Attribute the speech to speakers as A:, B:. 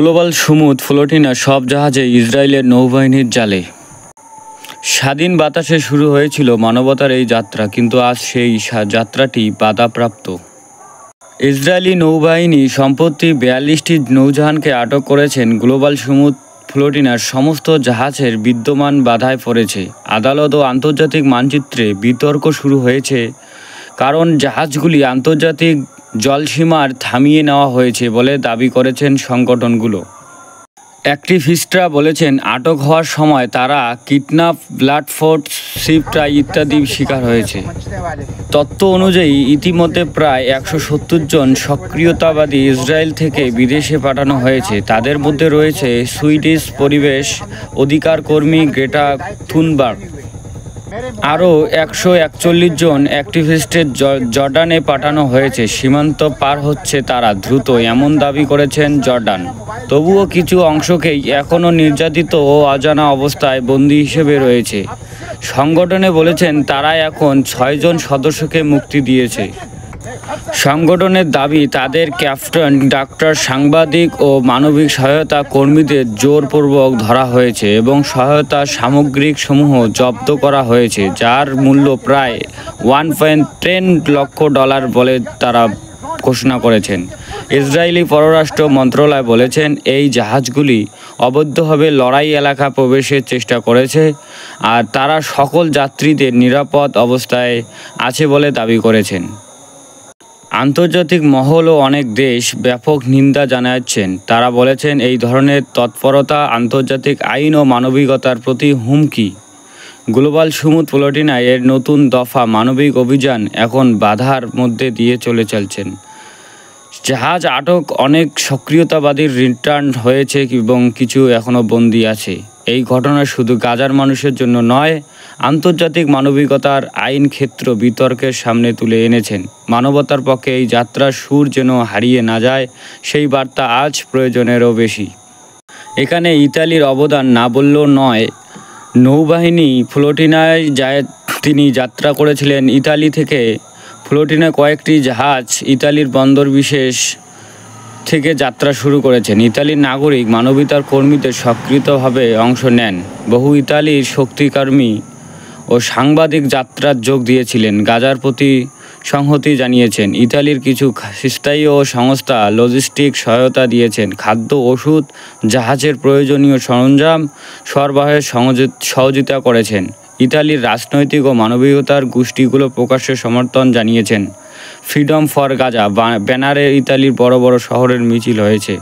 A: Global সমুদ ফ্লোটিনা সব জাহাজে ইসরায়েলের নৌবাহিনীর জালে। স্বাধীন বাতাসে শুরু হয়েছিল মানবতার এই যাত্রা, কিন্তু আজ সেই যাত্রাটি বাধাপ্রাপ্ত। ইসরায়েলি নৌবাহিনী সম্প্রতি 42টি নৌজাহাজকে আটক করেছেন। গ্লোবাল সমুদ ফ্লোটিনার সমস্ত জাহাজের বিদ্যমান বাধায় পড়েছে। আদালত ও আন্তর্জাতিক মানচিত্রে বিতর্ক শুরু হয়েছে, কারণ জাহাজগুলি আন্তর্জাতিক জলসীমার থামিয়ে নেওয়া হয়েছে বলে দাবি করেছেন সংগঠনগুলো। অ্যাক্টিভিস্টরা বলেছেন, আটক হওয়ার সময় তারা কিডন্যাপ, ব্লাডফোর্ড, শিপ ট্রাই ইত্যাদির শিকার হয়েছে। তথ্য অনুযায়ী ইতিমধ্যে প্রায় 170 জন সক্রিয়তাবাদী ইসরায়েল থেকে বিদেশে পাঠানো হয়েছে। তাদের মধ্যে রয়েছে সুইডিশ পরিবেশ অধিকার কর্মী গ্রেটা থুনবার্গ। আরও 141 জন অ্যাক্টিভিস্টের জর্ডানে পাঠানো হয়েছে। সীমান্ত পার হচ্ছে তারা দ্রুত, এমন দাবি করেছেন জর্ডান। তবুও কিছু অংশকেই এখনও নির্যাতিত ও অজানা অবস্থায় বন্দী হিসেবে রয়েছে। সংগঠনে বলেছেন তারা এখন 6 জন সদস্যকে মুক্তি দিয়েছে। সংগঠনের দাবি, তাদের ক্যাপ্টেন, ডাক্তার, সাংবাদিক ও মানবিক সহায়তা কর্মীদের জোরপূর্বক ধরা হয়েছে এবং সহায়তা সামগ্রিকসমূহ জব্দ করা হয়েছে, যার মূল্য প্রায় $1.10 লক্ষ বলে তারা ঘোষণা করেছেন। ইসরায়েলি পররাষ্ট্র মন্ত্রণালয় বলেছেন, এই জাহাজগুলি অবৈধভাবে লড়াই এলাকা প্রবেশের চেষ্টা করেছে আর তারা সকল যাত্রীদের নিরাপদ অবস্থায় আছে বলে দাবি করেছেন। আন্তর্জাতিক মহল ও অনেক দেশ ব্যাপক নিন্দা জানাচ্ছেন। তারা বলেছেন, এই ধরনের তৎপরতা আন্তর্জাতিক আইন ও মানবিকতার প্রতি হুমকি। গ্লোবাল সমুদ ফ্লোটিনা এর নতুন দফা মানবিক অভিযান এখন বাধার মধ্যে দিয়ে চলছেন। জাহাজ আটক, অনেক সক্রিয়তাবাদীর রিটার্ন হয়েছে এবং কিছু এখনও বন্দী আছে। এই ঘটনা শুধু গাজার মানুষের জন্য নয়, আন্তর্জাতিক মানবিকতার আইন ক্ষেত্র বিতর্কের সামনে তুলে এনেছেন। মানবতার পক্ষে এই যাত্রার সুর যেন হারিয়ে না যায়, সেই বার্তা আজ প্রয়োজনেরও বেশি। এখানে ইতালির অবদান না বললেও নয়। নৌবাহিনী ফ্লোটিনায় তিনি যাত্রা করেছিলেন ইতালি থেকে। ফ্লোটিনা কয়েকটি জাহাজ ইতালির বন্দর বিশেষ থেকে যাত্রা শুরু করেছেন। ইতালির নাগরিক মানবতার কর্মীদের সক্রিয়ভাবে অংশ নেন। বহু ইতালির শক্তিকর্মী ও সাংবাদিক যাত্রার যোগ দিয়েছিলেন। গাজার প্রতি সংহতি জানিয়েছেন। ইতালির কিছু স্থায়ী ও সংস্থা লজিস্টিক সহায়তা দিয়েছেন। খাদ্য, ওষুধ, জাহাজের প্রয়োজনীয় সরঞ্জাম সরবরাহে সহযোগিতা করেছেন। ইতালির রাজনৈতিক ও মানবিকতার গোষ্ঠীগুলো প্রকাশ্যে সমর্থন জানিয়েছেন। ফ্রিডম ফর গাজা ব্যানারে ইতালির বড় বড় শহরের মিছিল হয়েছে।